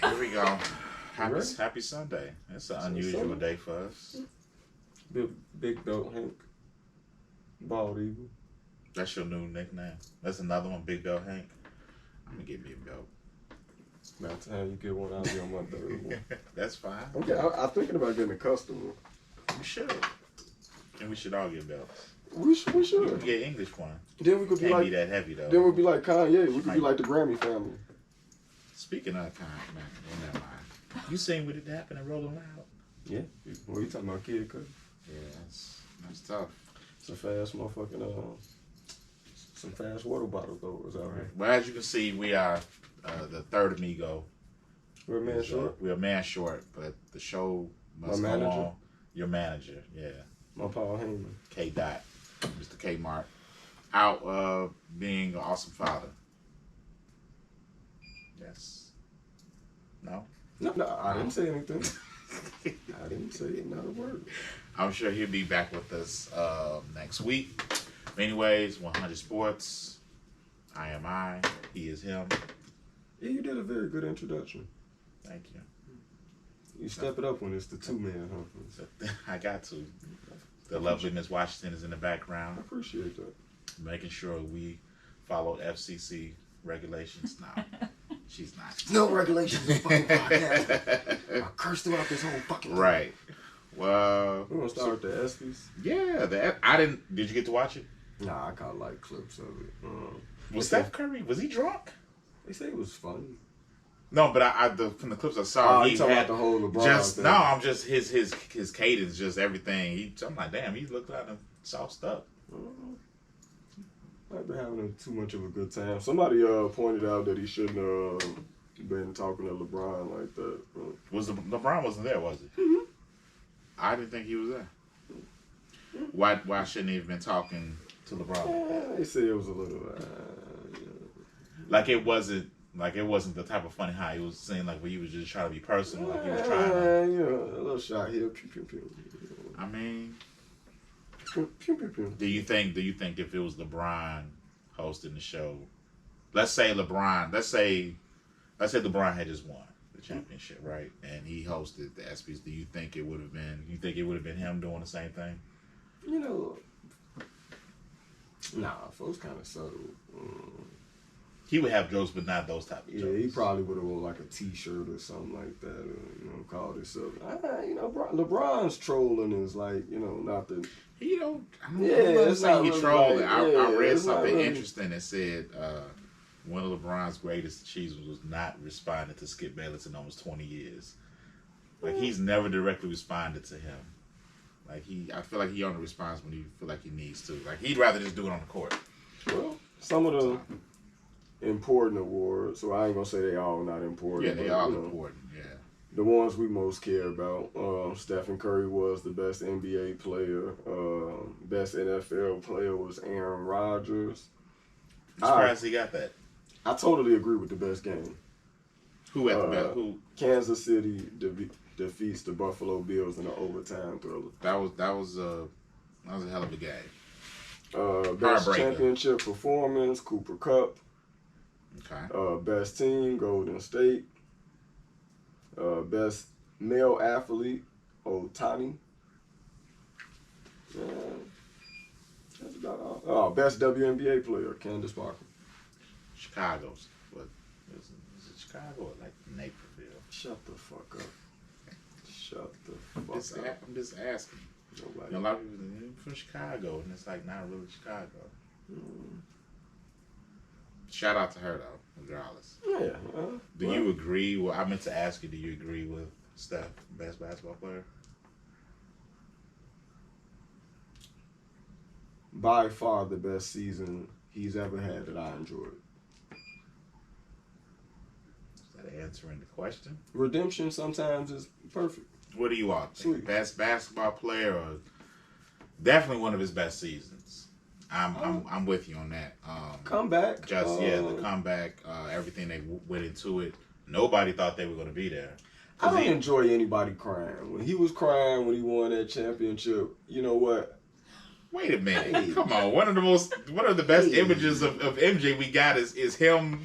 Here we go. Happy Sunday. It's an unusual day for us. Big Belt Hank. Bald Eagle. That's your new nickname. That's another one, Big Belt Hank. I'm gonna get me a belt. By the time you get one, I'll be on my third one. That's fine. Okay, I'm thinking about getting a custom one. You should. And we should all get belts. We should. We can get English one. Then we could be Can't like be that heavy though. Then we'd be like Kanye. We could be like the Grammy family. Speaking of Kanye, man, never mind. You seen what it happened in Rolling Loud? Yeah. Well, you talking about Kid Cudi? Yeah, that's tough. It's a fast motherfucking some fast water bottle throwers out here. Well, as you can see, we are the third amigo. We're a man short. We're a man short, but the show must go on. Your manager, yeah. My Paul Heyman. K. Dot, Mr. Kmart, out being an awesome father. Yes. No? No, I didn't say anything. I didn't say not a word. I'm sure he'll be back with us next week. Anyways, 100 Sports. I am I. He is him. Yeah, you did a very good introduction. Thank you. You step it up when it's the two-man, huh? I got to. The lovely Miss Washington is in the background. I appreciate that. Making sure we follow FCC regulations. No, she's not. No regulations in fucking podcast. I cursed throughout this whole fucking Right. Well, we're gonna start with the Espies. Yeah, I didn't. Did you get to watch it? Nah, I caught like clips of it. Was Steph Curry? Was he drunk? They say it was funny. No, but from the clips I saw, he talking had about the whole LeBron thing. No, I'm just his cadence, just everything. I'm like, damn, he looked like him sauced up. Might be having too much of a good time. Somebody pointed out that he shouldn't have been talking to LeBron like that. LeBron wasn't there, was he? Mm-hmm. I didn't think he was there. Why shouldn't he have been talking to LeBron? Yeah, they say it was a little like it wasn't the type of funny how he was saying like where he was just trying to be personal, like he was trying to a little shot here, pew pew pew. I mean, pew pew pew. Do you think if it was LeBron hosting the show, let's say LeBron had just won the championship, right? And he hosted the ESPYs, do you think it would have been him doing the same thing? You know, nah, folks kind of subtle. He would have jokes, but not those type of jokes. Yeah, he probably would have worn like a T-shirt or something like that, or, called it something. LeBron's trolling is like, not the... I'm not saying he trolling. Like, I read something interesting that said one of LeBron's greatest achievements was not responding to Skip Bayless in almost 20 years. Like, he's never directly responded to him. Like, I feel like he only responds when he feel like he needs to. Like, he'd rather just do it on the court. Well, some of the important awards, so I ain't gonna say they all not important. Yeah, they all important, yeah. The ones we most care about, Stephen Curry was the best NBA player. Best NFL player was Aaron Rodgers. I'm surprised he got that. I totally agree with the best game. Who at the best? Who? Kansas City defeats the Buffalo Bills in an overtime thriller. That was a hell of a game. Best championship performance, Cooper Kupp. Okay. Best team, Golden State. Best male athlete, Ohtani. That's about all. Oh, best WNBA player, Candace Parker. Chicago's. What? Is it Chicago or like Naperville? Shut the fuck up. Shut the fuck up. I'm just asking. A lot of people from Chicago, and it's like not really Chicago. Shout out to her though, regardless. Yeah. Do you agree? Well, I meant to ask you. Do you agree with Steph, best basketball player? By far the best season he's ever had that I enjoyed. Is that answering the question? Redemption sometimes is perfect. What do you all think? Sweet. Best basketball player, or definitely one of his best seasons? I'm with you on that. Comeback. The comeback, everything they went into it. Nobody thought they were going to be there. I don't enjoy anybody crying. When he was crying when he won that championship, you know what? Wait a minute. Hey. Come on. One of the best images of MJ we got is him,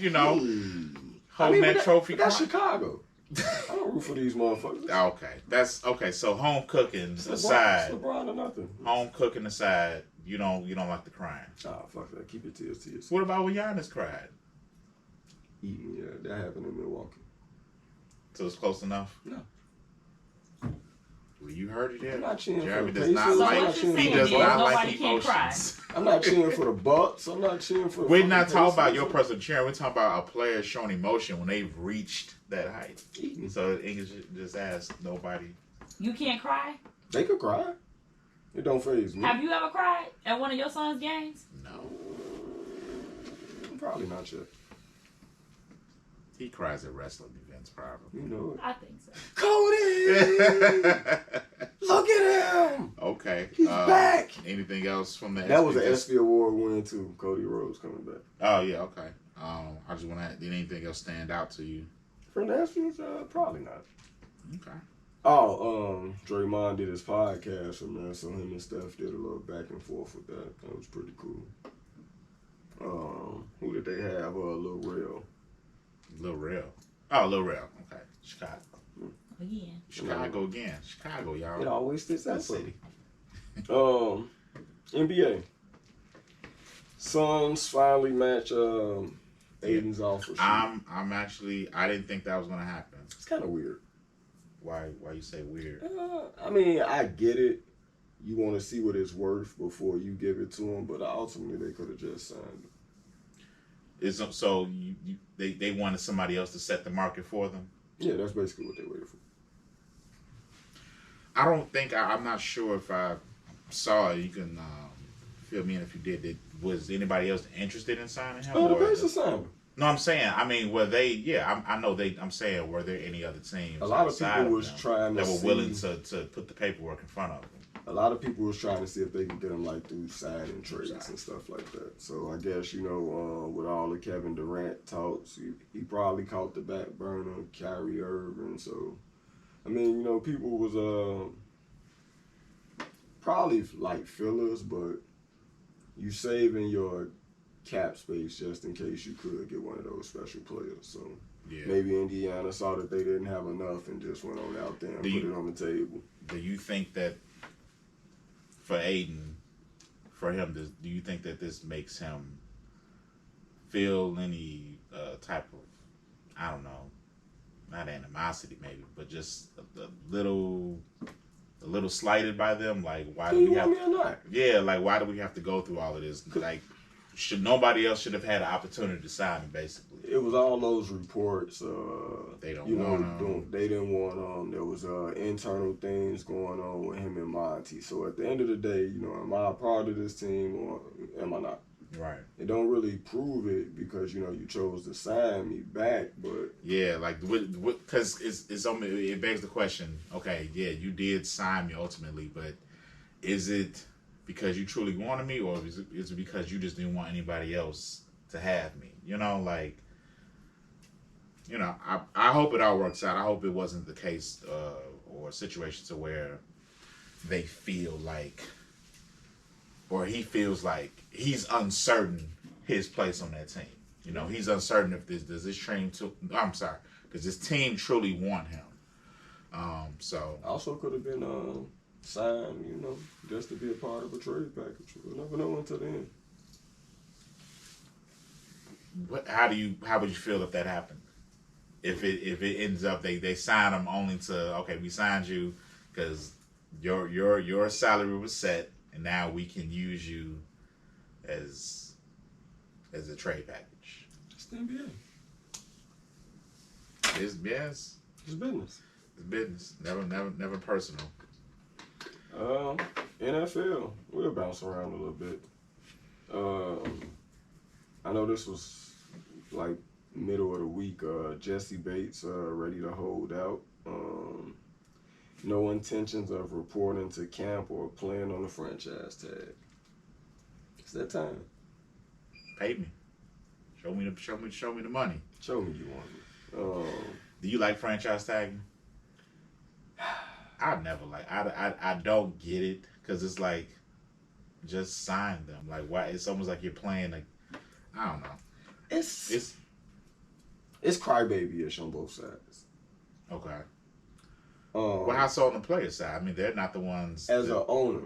holding that trophy. But that's Chicago. I don't root for these motherfuckers. Okay, that's okay. So home cooking aside, LeBron or nothing. Home cooking aside, you don't like the crying. Oh, fuck that. Keep your tears to yourself. What about when Giannis cried? Eating, yeah, that happened in Milwaukee. So it's close enough. No. Well, you heard it there. I'm not cheering Jeremy for does the not Pacers. like. He does not like emotions. I'm not cheering for the Bucks. I'm not cheering for. We're not talking about your personal cheering. We're talking about a player showing emotion when they've reached that height. So English just asked nobody. You can't cry? They could cry. It don't faze me. Have you ever cried at one of your son's games? No. Probably not yet. He cries at wrestling events, probably. You know it. I think so. Cody! Look at him! Okay. He's back! Anything else from the That was an Espy Award win, too. Cody Rhodes coming back. Oh, yeah, okay. I just want to, did anything else stand out to you? From the Espys? Probably not. Okay. Oh, Draymond did his podcast from there, so him and Steph did a little back and forth with that. That was pretty cool. Who did they have? Lil Rel. Lil Rel. Oh, Lil Rel. Okay. Chicago. Again. Chicago again. Chicago, y'all. It always sticks out That city. NBA. Suns finally match Aiden's offer. I'm actually, I didn't think that was going to happen. It's kind of weird. Why you say weird? I mean, I get it. You want to see what it's worth before you give it to them, but ultimately they could have just signed it. So they wanted somebody else to set the market for them? Yeah, that's basically what they waited for. I don't think, I'm not sure if I saw it. You can fill me in if you did. Was anybody else interested in signing him? The Pacers signed him. No, I'm saying, were they, yeah, I know I'm saying, were there any other teams? A lot of people was trying to that were willing to put the paperwork in front of them. A lot of people was trying to see if they can get him like through signing trades and stuff like that. So I guess, with all the Kevin Durant talks, he probably caught the back burner, Kyrie Irving. So, I mean, people was probably like fillers, but you saving your cap space just in case you could get one of those special players. So maybe Indiana saw that they didn't have enough and just went on out there and put it on the table. Do you think that for Aiden, do you think that this makes him feel any type of, I don't know, not animosity maybe, but just a little slighted by them? Like, why do we have? Me or not? Yeah, like why do we have to go through all of this? Like, nobody else should have had an opportunity to sign him, basically. It was all those reports. They don't want him. They didn't want him. There was internal things going on with him and Monty. So at the end of the day, am I a part of this team or am I not? Right. It don't really prove it because you chose to sign me back, but yeah, like because it begs the question. Okay, yeah, you did sign me ultimately, but is it because you truly wanted me, or is it because you just didn't want anybody else to have me? I hope it all works out. I hope it wasn't the case or a situation to where they feel like, or he feels like he's uncertain his place on that team. He's uncertain if does this team truly want him. So also could have been signed, just to be a part of a trade package. We'll never know until the end. How would you feel if that happened? If it ends up they sign him only to, we signed you because your salary was set and now we can use you as a trade package. It's the NBA. It's business. It's business. Never personal. NFL. We'll bounce around a little bit. I know this was like middle of the week. Jesse Bates ready to hold out. No intentions of reporting to camp or playing on the franchise tag. It's that time. Pay me. Show me the money. Show me you want me. Do you like franchise tagging? I never like. I don't get it because it's like, just sign them. Like, why? It's almost like you're playing. Like, I don't know. It's It's crybaby-ish on both sides. Okay. Well, how so on the player side? I mean, they're not the ones. As an owner,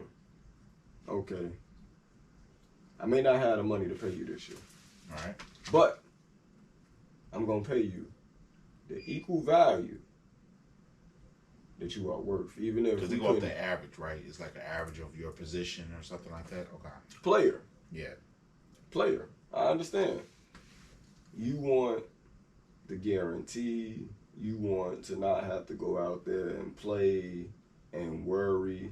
okay, I may not have the money to pay you this year. All right. But I'm going to pay you the equal value that you are worth, even if because they go up the average, right? It's like an average of your position or something like that. Okay. Player. Yeah. Player. I understand. You want the guarantee. You want to not have to go out there and play and worry.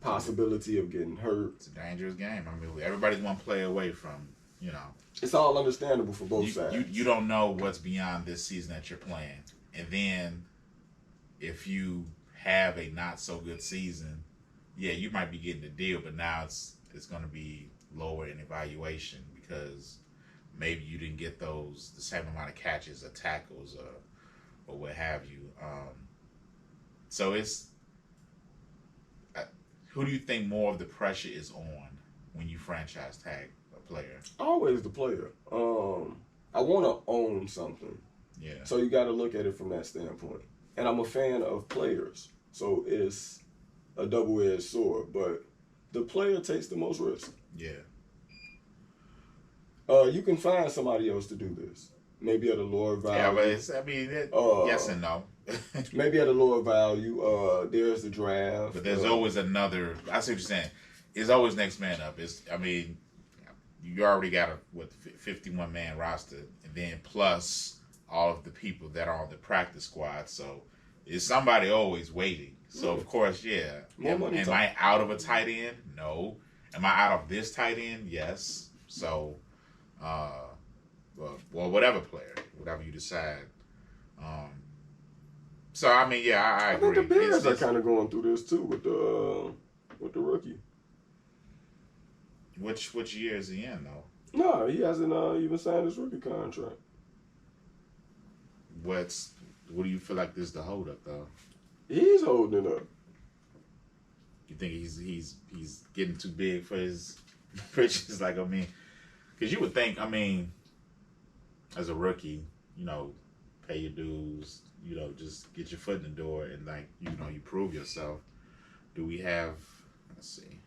Possibility of getting hurt. It's a dangerous game. I mean, everybody's one play away from, you know. It's all understandable for both sides. You don't know what's beyond this season that you're playing. And then if you have a not so good season, yeah, you might be getting a deal, but now it's going to be lower in evaluation because maybe you didn't get the same amount of catches or tackles or what have you. So it's who do you think more of the pressure is on when you franchise tag a player? Always the player. I want to own something. Yeah. So you got to look at it from that standpoint. And I'm a fan of players. So it's a double-edged sword. But the player takes the most risk. Yeah. You can find somebody else to do this. Maybe at a lower value. Yeah, but yes and no. Maybe at a lower value. There's the draft. But there's always another. I see what you're saying. It's always next man up. You already got a 51-man roster, and then plus all of the people that are on the practice squad. So is somebody always waiting? So of course, yeah. Am I out of a tight end? No. Am I out of this tight end? Yes. So, well, whatever player, whatever you decide. So I mean, yeah, I agree. I think the Bears are kind of going through this too with the rookie. Which year is he in though? No, he hasn't even signed his rookie contract. What do you feel like this is the holdup though? He's holding it up. You think he's getting too big for his britches? Like, I mean, because you would think, I mean, as a rookie, you know, pay your dues, you know, just get your foot in the door and like, you know, you prove yourself. Do we have? Let's see.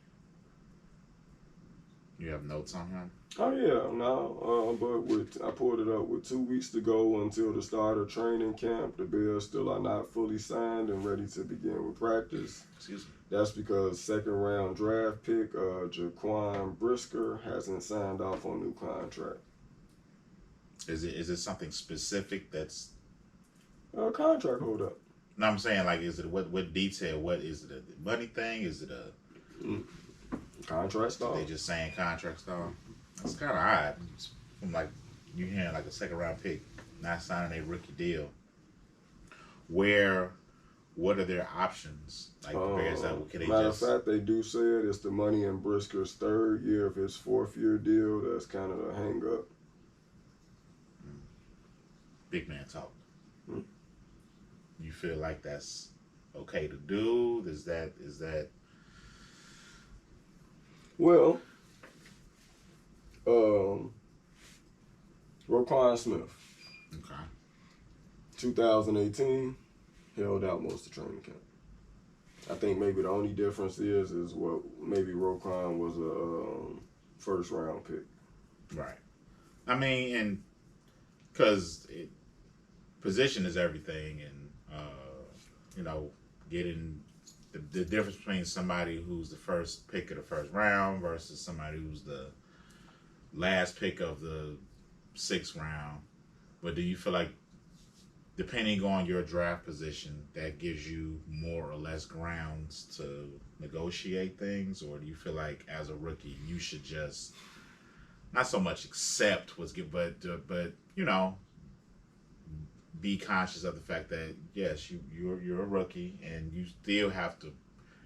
You have notes on him? Oh yeah, no. But I pulled it up with 2 weeks to go until the start of training camp. The Bears still are not fully signed and ready to begin with practice. Excuse me. That's because second-round draft pick Jaquan Brisker hasn't signed off on new contract. Is it something specific that's contract hold up? No, I'm saying like, is it what detail? What is it? A money thing? Is it a contract stall? They just saying contract stall. That's kind of odd. From like you hearing like a second round pick not signing a rookie deal. What are their options? Like the Bears, can they matter of fact, they do say it. It's the money in Brisker's third year of his fourth-year deal. That's kind of the hang-up. Big man talk. You feel like that's okay to do? Is that? Well, Roquan Smith. Okay. 2018, held out most of training camp. I think maybe the only difference is what maybe Roquan was a first round pick. Right. I mean, and because position is everything, and you know, getting the difference between somebody who's the first pick of the first round versus somebody who's the last pick of the sixth round. But do you feel like, depending on your draft position, that gives you more or less grounds to negotiate things? Or do you feel like as a rookie, you should just not so much accept what's given, but you know, be conscious of the fact that yes, you're a rookie and you still have to,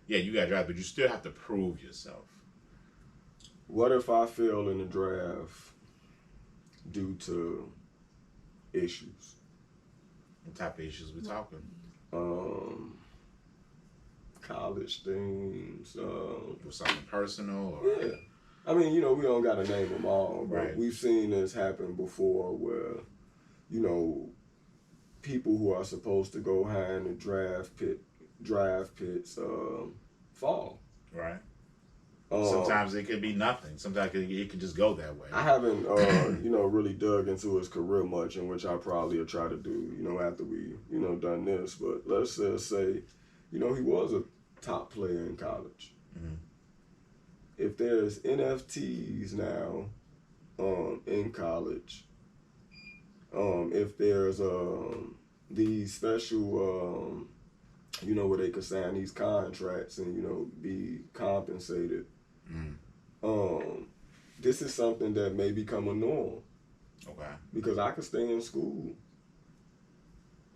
you got drafted, but you still have to prove yourself. What if I fail in the draft due to issues? What type of issues we talking? College things. Or something personal? Or? Yeah. I mean, you know, we don't got to name them all, but right. We've seen this happen before where you know, people who are supposed to go high in the draft pits fall. Right. Sometimes it could be nothing. Sometimes it could just go that way. I haven't, really dug into his career much, in which I probably will try to do, after we, done this. But let's just say, he was a top player in college. Mm-hmm. If there's NFTs now in college, if there's these special, where they could sign these contracts and, be compensated. This is something that may become a norm. Okay. Because I could stay in school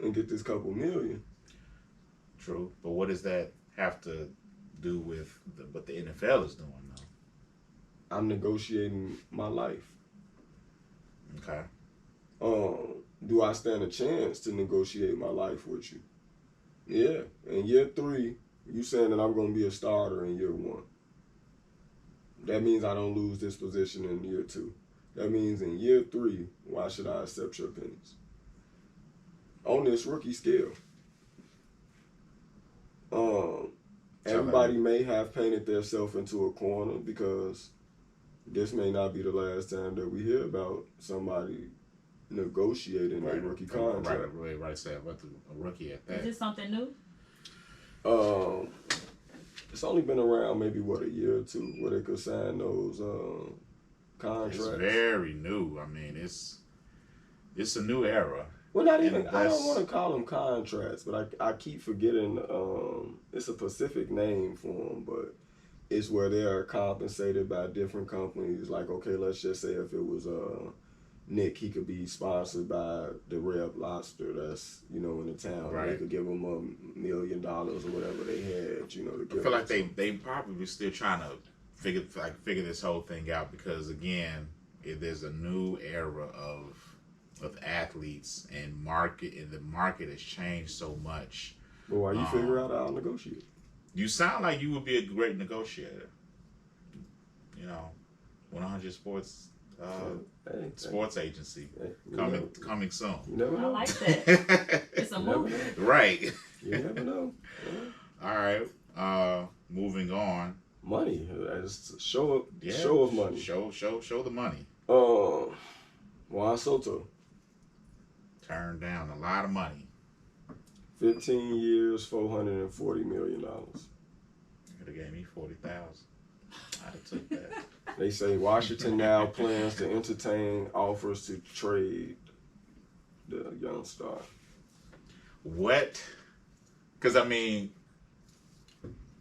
and get this couple million. True. But what does that have to do with what the NFL is doing, though? I'm negotiating my life. Okay. Do I stand a chance to negotiate my life with you? Yeah. In year 3, you saying that I'm going to be a starter in year 1. That means I don't lose this position in year 2. That means in year 3, why should I accept your pennies? On this rookie scale. Everybody may have painted themselves into a corner because this may not be the last time that we hear about somebody negotiating a rookie contract. Right. Say about a rookie at that. Is this something new? It's only been around maybe a year or 2 where they could sign those contracts. It's very new. I mean, it's a new era. Well, not even. I don't want to call them contracts, but I keep forgetting. It's a specific name for them, but it's where they are compensated by different companies. Like, okay, let's just say if it was Nick, he could be sponsored by the Red Lobster that's, in the town. Right. They could give him $1 million or whatever they had, to give I feel like they probably still trying to figure this whole thing out because, again, there's a new era of athletes and the market has changed so much. But while you figure out how to negotiate. You sound like you would be a great negotiator. 100 Sports... sports agency coming soon. You never know. I like that. It's a move. Right. You never know. All right. Moving on. Money. It's a show of money. Show the money. Juan Soto. Turned down a lot of money. 15 years, $440 million. Could have gave me 40,000. I'd have took that. They say Washington now plans to entertain offers to trade the young star. What? Because, I mean,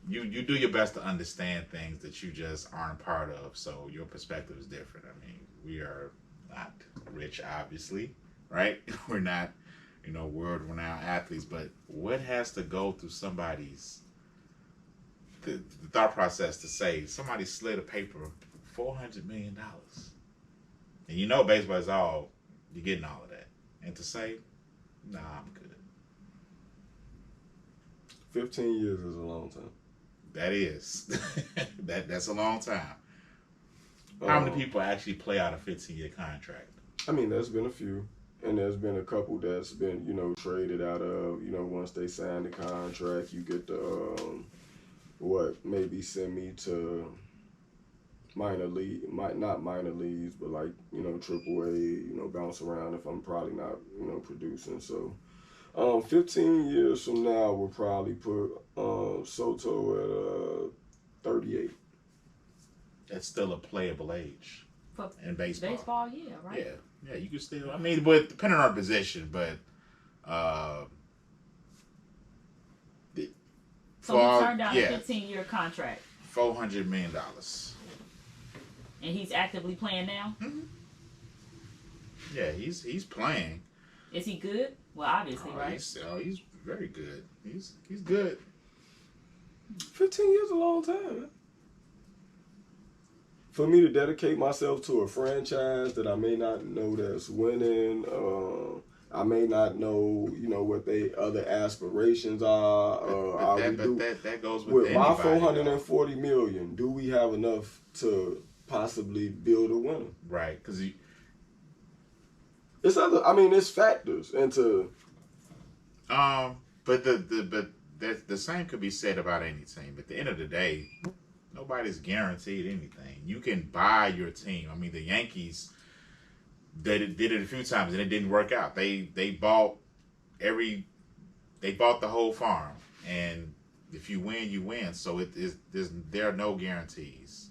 you do your best to understand things that you just aren't part of, so your perspective is different. I mean, we are not rich, obviously, right? We're not, world-renowned athletes, but what has to go through somebody's the thought process to say somebody slid a paper $400 million, and baseball is all you're getting all of that, and to say, nah, I'm good. 15 years is a long time. That is, that's a long time. How many people actually play out a 15-year contract? I mean, there's been a few, and there's been a couple that's been traded out of once they sign the contract, you get the maybe send me to minor league, not minor leagues, but like, triple A, bounce around if I'm probably not, producing. So 15 years from now, we'll probably put Soto at 38. That's still a playable age in baseball. Baseball, yeah, right? Yeah, you can still, I mean, but depending on position, but so he turned down a 15-year contract. $400 million. And he's actively playing now? Mm-hmm. Yeah, he's playing. Is he good? Well, obviously, right? He's very good. He's good. 15 years is a long time, man. For me to dedicate myself to a franchise that I may not know that's winning, I may not know, what their other aspirations are. That goes with my $440 million. Do we have enough to possibly build a winner? Right, because It's other. I mean, it's factors into. But the same could be said about any team. At the end of the day, nobody's guaranteed anything. You can buy your team. I mean, the Yankees did it a few times and it didn't work out. They bought the whole farm, and if you win, you win. So there are no guarantees.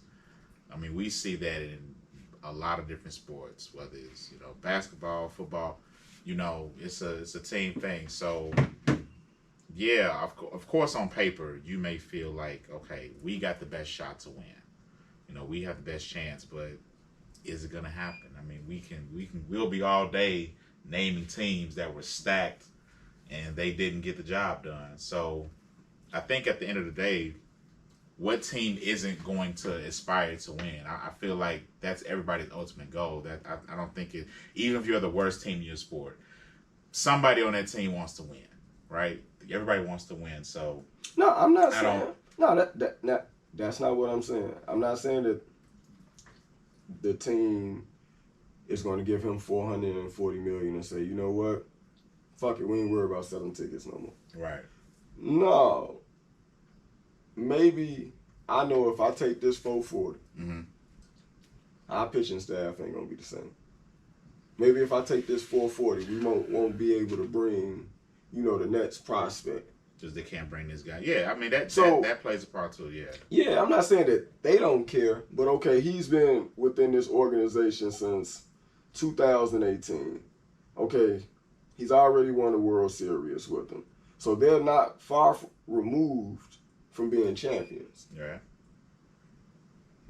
I mean, we see that in a lot of different sports, whether it's basketball, football. It's a team thing. So yeah, of course, on paper you may feel like, okay, we got the best shot to win. We have the best chance, but is it gonna happen? I mean, we'll be all day naming teams that were stacked and they didn't get the job done. So I think at the end of the day, what team isn't going to aspire to win? I feel like that's everybody's ultimate goal. That I don't think it. Even if you're the worst team in your sport, somebody on that team wants to win, right? Everybody wants to win. So no, I'm not saying. No, that's not what I'm saying. I'm not saying that the team is going to give him $440 million and say, you know what, fuck it, we ain't worried about selling tickets no more. Right. No. Maybe I know if I take this 440, our pitching staff ain't gonna be the same. Maybe if I take this 440, we won't be able to bring, the next prospect. Just they can't bring this guy. Yeah, I mean that plays a part too. Yeah. Yeah, I'm not saying that they don't care, but okay, he's been within this organization since 2018. Okay, he's already won the World Series with them, so they're not far removed from being champions. Yeah.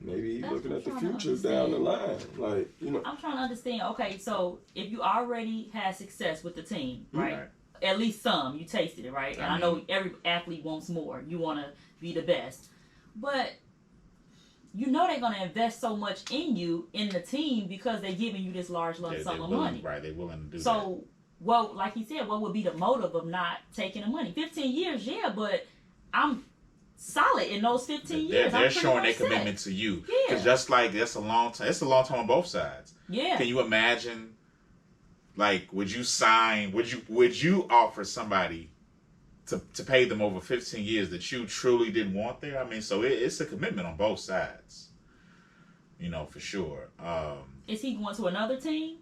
Maybe he's looking at the future down the line. Like, I'm trying to understand. Okay, so if you already had success with the team, right? At least some, you tasted it, right? And I know every athlete wants more. You want to be the best. But they're going to invest so much in you, in the team, because they're giving you this large lump sum of money. Right, they're willing to do that. So, well, like he said, what would be the motive of not taking the money? 15 years, yeah, but I'm solid in those 15 years. They're showing their commitment to you. Yeah. Because just like that's a long time. It's a long time on both sides. Yeah. Can you imagine? Like, would you offer somebody to pay them over 15 years that you truly didn't want there? I mean, so it's a commitment on both sides. For sure. Is he going to another team?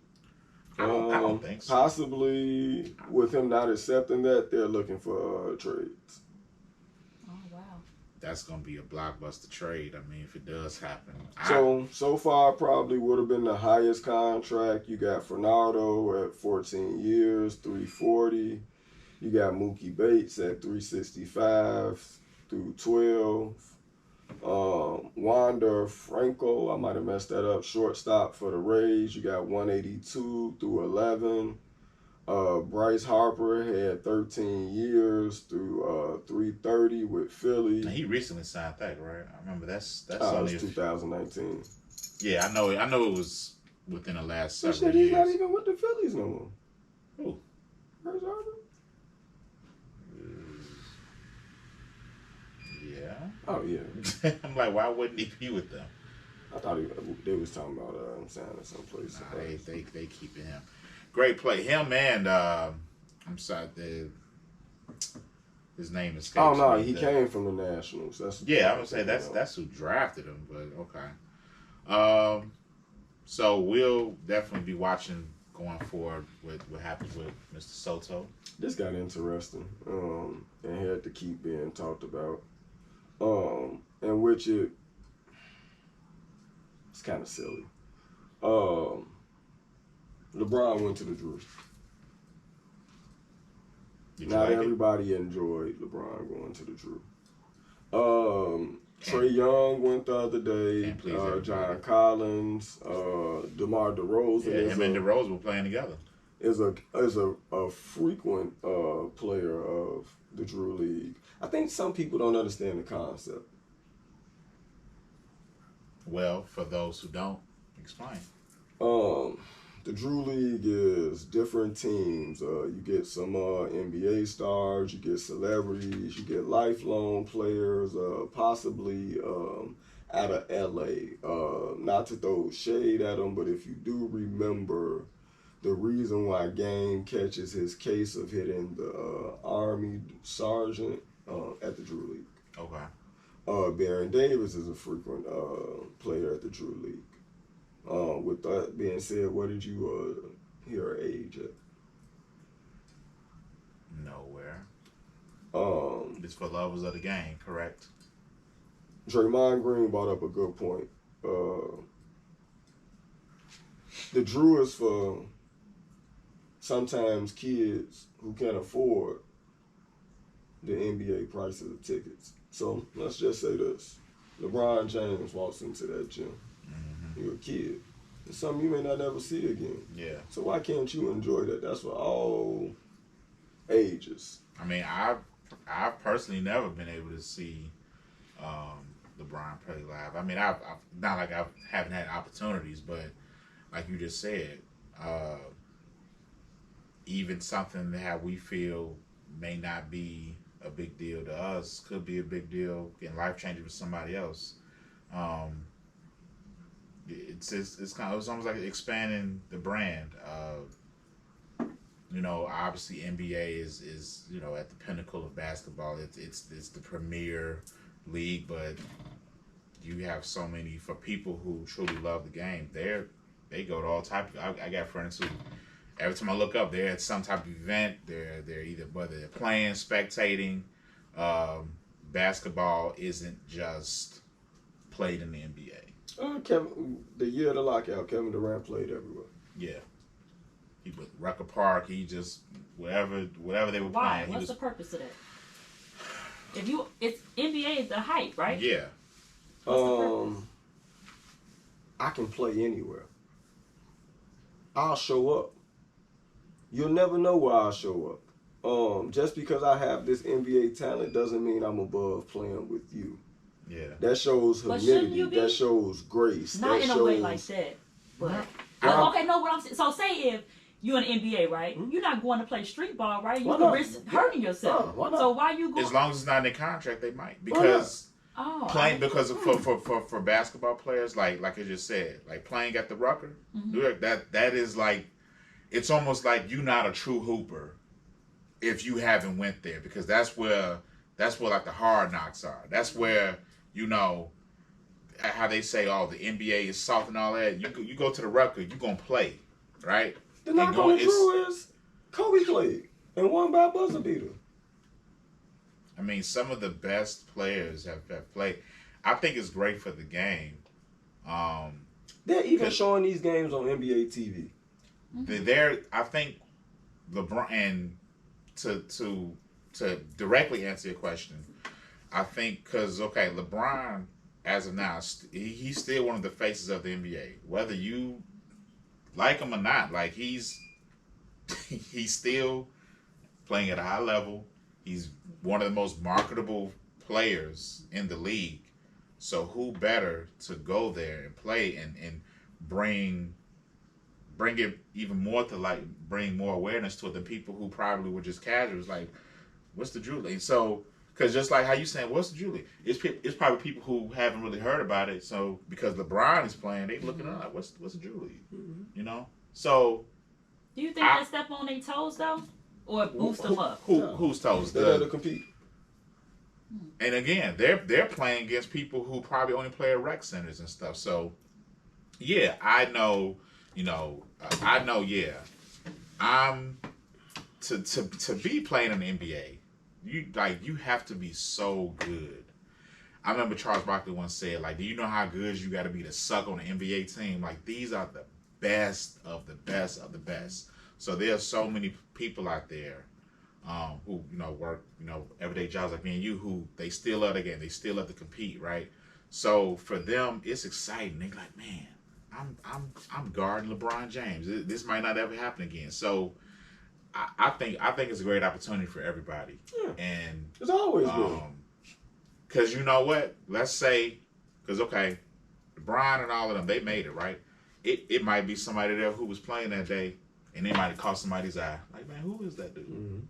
I don't think so. Possibly, with him not accepting that, they're looking for trades. That's going to be a blockbuster trade. I mean, if it does happen. So far, probably would have been the highest contract. You got Fernando at 14 years, $340. You got Mookie Bates at $365 through 12. Wander Franco, I might have messed that up, shortstop for the Rays. You got $182 through 11. Bryce Harper had 13 years through $330 with Philly. Now, he recently signed that, right? I remember that's only 2019. Yeah, I know it was within the last several years. He's not even with the Phillies no more. Who? Bryce Harper? Yeah. Oh yeah. I'm like, why wouldn't he be with them? I thought they was talking about signing someplace. Nah, they keeping him. Great play. Him and I'm sorry, his name escapes me. Oh no, he came from the Nationals. I would say that's who drafted him, but okay. So we'll definitely be watching going forward with what happens with Mr. Soto. This got interesting, and had to keep being talked about. In which it's kind of silly. LeBron went to the Drew. Not everybody enjoyed LeBron going to the Drew. Trae Young went the other day. John Collins, DeMar DeRozan. Yeah, him and DeRozan were playing together. Is a frequent player of the Drew League. I think some people don't understand the concept. Well, for those who don't, explain. The Drew League is different teams. You get some NBA stars, you get celebrities, you get lifelong players, possibly out of LA. Not to throw shade at them, but if you do remember the reason why Game catches his case of hitting the Army sergeant at the Drew League. Okay. Baron Davis is a frequent player at the Drew League. With that being said, what did you hear her age at? Nowhere. It's for lovers of the game, correct? Draymond Green brought up a good point. The Drew is for sometimes kids who can't afford the NBA prices of tickets. So let's just say this. LeBron James walks into that gym. Mm-hmm. You're a kid. It's something you may not ever see again. Yeah. So why can't you enjoy that? That's for all ages. I mean, I've personally never been able to see LeBron play live. I mean, I've not like I haven't had opportunities, but like you just said, even something that we feel may not be a big deal to us could be a big deal and life changing for somebody else. It's almost like expanding the brand. Obviously NBA is at the pinnacle of basketball. It's the premier league, but you have so many for people who truly love the game. They go to all types. I got friends who every time I look up, they're at some type of event. They're either whether they're playing, spectating. Basketball isn't just played in the NBA. The year of the lockout, Kevin Durant played everywhere. Yeah. He was Rucker Park. He just wherever they were Why? playing. What's the purpose of that? It's NBA is the hype, right? Yeah. I can play anywhere. I'll show up. You'll never know where I'll show up. Just because I have this NBA talent doesn't mean I'm above playing with you. Yeah. That shows humility. That shows grace. Not that in a way like that. But okay, no. What I'm saying. So say if you're in the NBA, right? Mm-hmm. You're not going to play street ball, right? You can risk hurting yourself. Why not? So why you going? As long as it's not in their contract, they might because playing for basketball players, like I just said, like playing at the Rucker, that is like it's almost like you're not a true hooper if you haven't went there because that's where like the hard knocks are. That's where how they say, the NBA is soft and all that. You go to the Rucker, you're gonna play, right? The knock on the Drew is Kobe played and won by a buzzer beater. I mean, some of the best players have played. I think it's great for the game. They're even showing these games on NBA TV. I think LeBron, and to directly answer your question, I think because LeBron as of now he's still one of the faces of the NBA, whether you like him or not. Like he's still playing at a high level. He's one of the most marketable players in the league. So who better to go there and play and bring it even more to like bring more awareness to it than people who probably were just casuals. Like, what's the Drew League? So because just like how you saying, what's the Drew League? It's probably people who haven't really heard about it. So because LeBron is playing, they looking up like, what's the Drew League? Mm-hmm. So do you think they step on their toes though, or boost them up? Whose toes? They got to compete. And again, they're playing against people who probably only play at rec centers and stuff. So yeah, I know. I'm to be playing in the NBA. You have to be so good. I remember Charles Barkley once said, like, do you know how good you got to be to suck on an NBA team? Like, these are the best of the best of the best. So there are so many people out there who work everyday jobs like me and you who they still love the game. They still love to compete, right? So for them, it's exciting. They're like, man, I'm guarding LeBron James. This might not ever happen again. So I think it's a great opportunity for everybody. Yeah. And it's always good. Because you know what? Let's say, LeBron and all of them, they made it, right? It might be somebody there who was playing that day, and they might have caught somebody's eye. Like, man, who is that dude? Mm-hmm.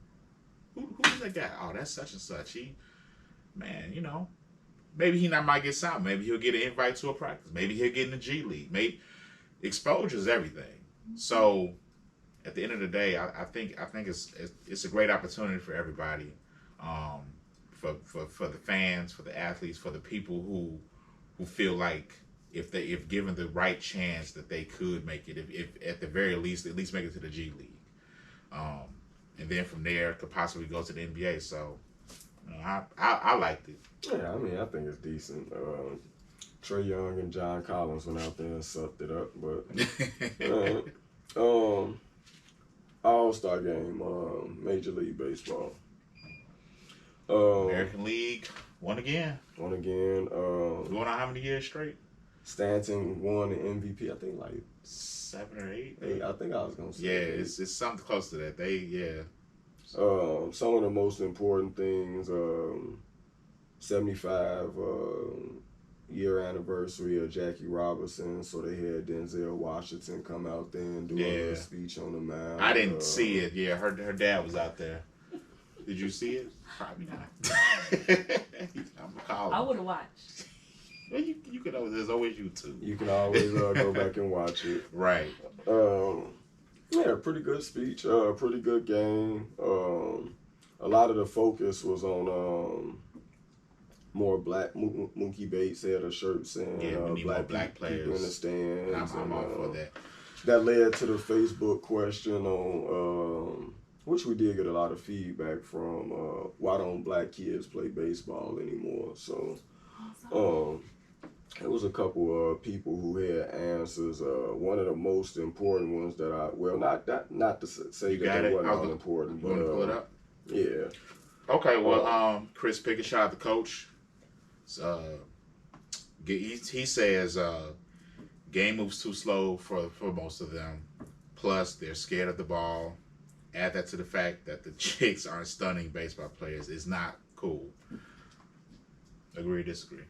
Who is that guy? Oh, that's such and such. Maybe he not might get signed. Maybe he'll get an invite to a practice. Maybe he'll get in the G League. Maybe exposure is everything. So at the end of the day, I think it's a great opportunity for everybody, for the fans, for the athletes, for the people who feel like if given the right chance that they could make it, if at the very least at least make it to the G League, and then from there could possibly go to the NBA. So I liked it. Yeah, I mean, I think it's decent. Trae Young and John Collins went out there and sucked it up, but All Star Game, Major League Baseball. American League won again. Won again. Going on how many years straight? Stanton won the MVP. I think like 7 or 8. I think I was gonna say. Yeah, it's something close to that. Some of the most important things. 75 year anniversary of Jackie Robinson, so they had Denzel Washington come out there and do a speech on the mound. I didn't see it. Yeah, her dad was out there. Did you see it? Probably not. I'm calling. I would have watched. Well, you could always. There's always YouTube. You can always go back and watch it. Right. Yeah, pretty good speech. Pretty good game. A lot of the focus was on more black. Mookie Bates had a shirt saying we need more black players people in the stands. I'm all for that. That led to the Facebook question on which we did get a lot of feedback from. Why don't black kids play baseball anymore? So, there was a couple of people who had answers. One of the most important ones that not to say that they wasn't important, but you want to pull it up? Yeah. Okay. Well, Chris Pickett, shout out to Coach. He says game moves too slow for most of them. Plus, they're scared of the ball. Add that to the fact that the chicks aren't stunning baseball players. It's not cool. Agree or disagree?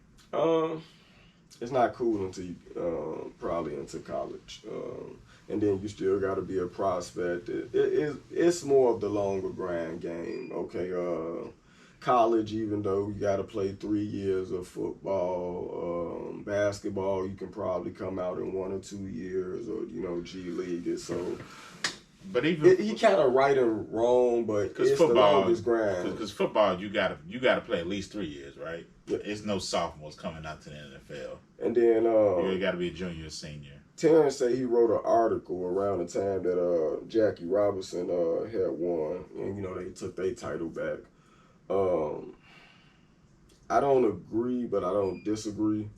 It's not cool until you, probably into college. And then you still got to be a prospect. It's more of the longer grind game. Okay, college, even though you got to play 3 years of football, basketball, you can probably come out in 1 or 2 years, or G League. And so, but even he kind of right and wrong, but it's football, the longest grind. Because football, you gotta play at least 3 years, right? Yeah. It's no sophomores coming out to the NFL. And then you got to be a junior or senior. Terrence said he wrote an article around the time that Jackie Robinson had won, and they took their title back. I don't agree, but I don't disagree.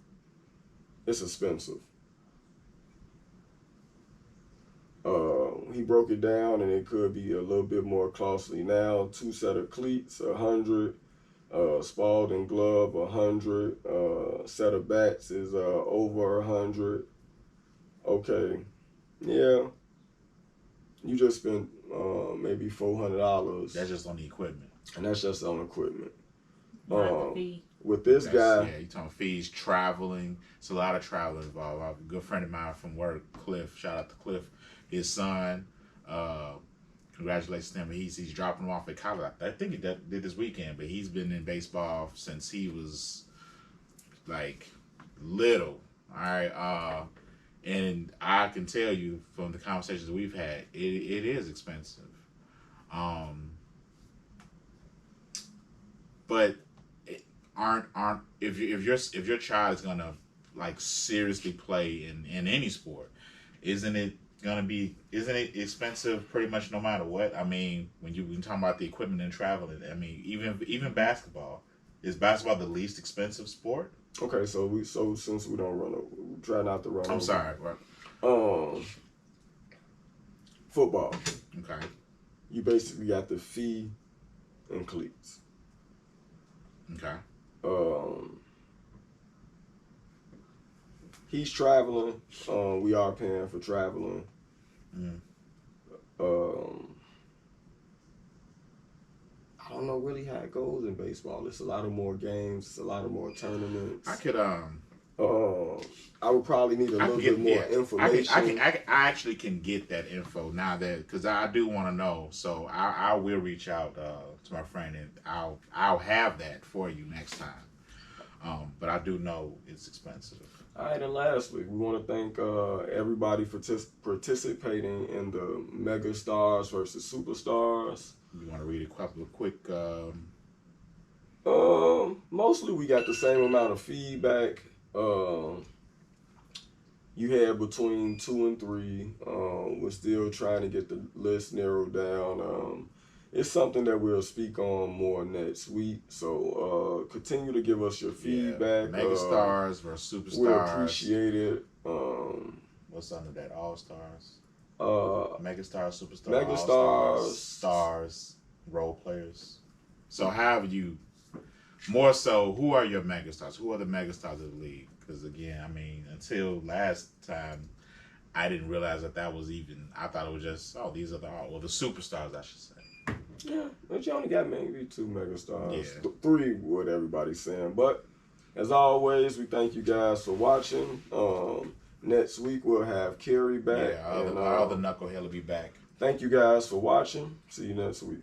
It's expensive. He broke it down, and it could be a little bit more costly now. 2 set of cleats, $100. Spalding glove, $100. Set of bats is over $100. Okay, yeah. You just spent maybe $400. That's just on the equipment. And that's just on equipment. With That's, guy, yeah, you talking fees, traveling. It's a lot of travel involved. I have a good friend of mine from work, Cliff. Shout out to Cliff. His son, congratulations to him. He's dropping him off at college. I think he did this weekend, but he's been in baseball since he was like little. All right, and I can tell you from the conversations we've had, it is expensive. But if your child is gonna like seriously play in any sport, isn't it expensive pretty much no matter what? I mean, when you talk about the equipment and traveling, I mean, even basketball. Is basketball the least expensive sport? Okay, so since we don't we try not to run. I'm sorry, bro. Football. Okay. You basically got the fee and cleats. Okay. He's traveling. We are paying for traveling. Mm. I don't know really how it goes in baseball. It's a lot of more games. It's a lot of more tournaments. I could I would probably need a little bit more information. I actually can get that info now because I do want to know. So I will reach out to my friend and I'll have that for you next time. But I do know it's expensive. All right, and lastly, we want to thank everybody for participating in the Megastars versus Superstars. You want to read a couple of quick? Mostly we got the same amount of feedback. You had between 2 and 3. We're still trying to get the list narrowed down. It's something that we'll speak on more next week. So continue to give us your feedback. Megastars versus Superstars. We appreciate it. What's under that? All Stars. Megastars, Megastars, Superstars, All-Stars, Stars, role players. So how have you? More so, who are your megastars? Who are the megastars of the league? Because again, I mean, until last time, I didn't realize that was even. I thought it was just, these are the superstars, I should say. Yeah, but you only got maybe 2 megastars. Yeah. 3, what everybody's saying. But as always, we thank you guys for watching. Next week we'll have Kerry back. Yeah, our other knucklehead will be back. Thank you guys for watching. See you next week.